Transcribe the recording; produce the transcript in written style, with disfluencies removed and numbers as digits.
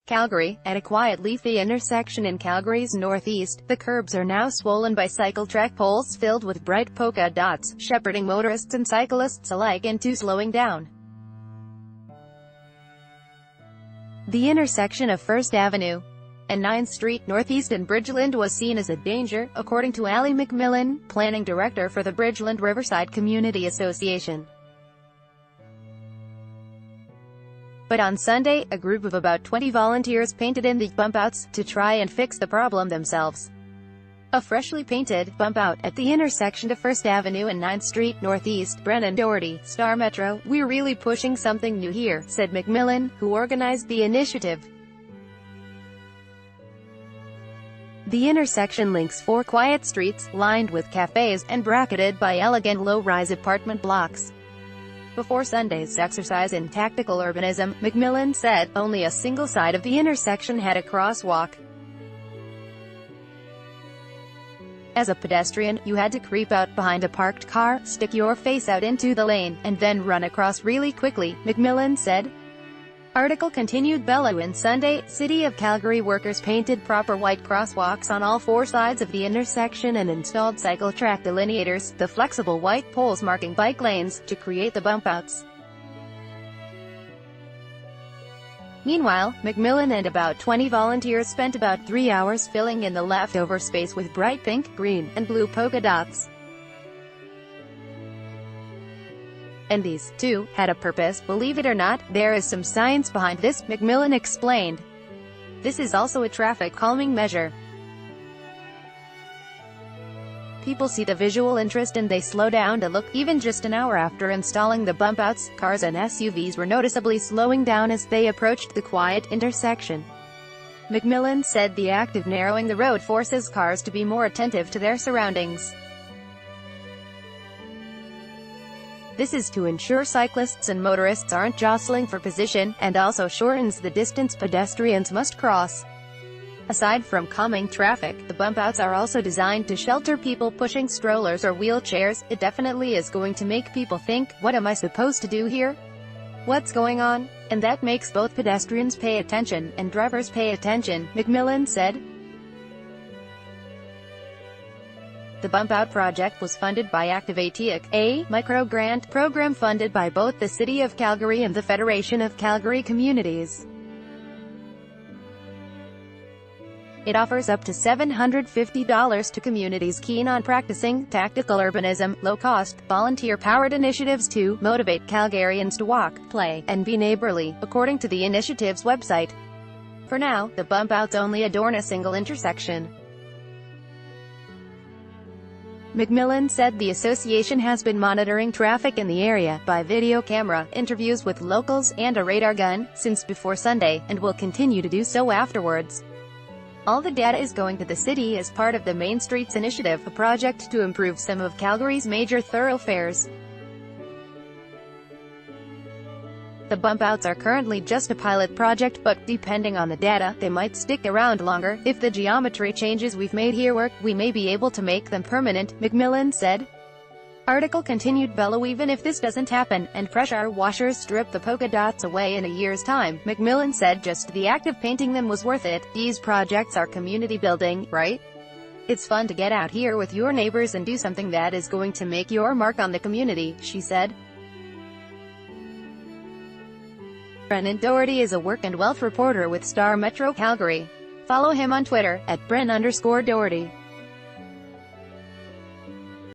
Calgary. At a quiet leafy intersection in Calgary's northeast, the curbs are now swollen by cycle track poles filled with bright polka dots, shepherding motorists and cyclists alike into slowing down. The intersection of 1st Avenue and 9th Street Northeast in Bridgeland was seen as a danger, according to Ali McMillan, planning director for the Bridgeland-Riverside Community Association. But on Sunday, a group of about 20 volunteers painted in the bump-outs to try and fix the problem themselves. A freshly painted bump-out at the intersection of 1st Avenue and 9th Street Northeast, Brennan Doherty, Star Metro, "We're really pushing something new here," said McMillan, who organized the initiative. The intersection links 4 quiet streets, lined with cafes, and bracketed by elegant low-rise apartment blocks. Before Sunday's exercise in tactical urbanism, McMillan said, only a single side of the intersection had a crosswalk. As a pedestrian, you had to creep out behind a parked car, stick your face out into the lane, and then run across really quickly, McMillan said. Article continued. Bellowin Sunday, City of Calgary workers painted proper white crosswalks on all 4 sides of the intersection and installed cycle track delineators, the flexible white poles marking bike lanes, to create the bump-outs. Meanwhile, McMillan and about 20 volunteers spent about 3 hours filling in the leftover space with bright pink, green, and blue polka dots. And these, too, had a purpose. Believe it or not, there is some science behind this, McMillan explained. This is also a traffic calming measure. People see the visual interest and they slow down to look. Even just an hour after installing the bump-outs, cars and SUVs were noticeably slowing down as they approached the quiet intersection. McMillan said the act of narrowing the road forces cars to be more attentive to their surroundings. This is to ensure cyclists and motorists aren't jostling for position, and also shortens the distance pedestrians must cross. Aside from calming traffic, the bump-outs are also designed to shelter people pushing strollers or wheelchairs. It definitely is going to make people think, what am I supposed to do here? What's going on? And that makes both pedestrians pay attention, and drivers pay attention, McMillan said. The bump-out project was funded by Activate, a micro-grant program funded by both the City of Calgary and the Federation of Calgary Communities. It offers up to $750 to communities keen on practicing tactical urbanism, low-cost, volunteer-powered initiatives to motivate Calgarians to walk, play, and be neighborly, according to the initiative's website. For now, the bump-outs only adorn a single intersection. McMillan said the association has been monitoring traffic in the area by video camera, interviews with locals, and a radar gun since before Sunday, and will continue to do so afterwards. All the data is going to the city as part of the Main Streets Initiative, a project to improve some of Calgary's major thoroughfares. The bump-outs are currently just a pilot project, but, depending on the data, they might stick around longer. If the geometry changes we've made here work, we may be able to make them permanent, McMillan said. Article continued. Bellow even if this doesn't happen, and pressure washers strip the polka dots away in a year's time, McMillan said just the act of painting them was worth it. These projects are community building, right? It's fun to get out here with your neighbors and do something that is going to make your mark on the community, she said. Brennan Doherty is a work and wealth reporter with Star Metro Calgary. Follow him on Twitter, @Bren_Doherty.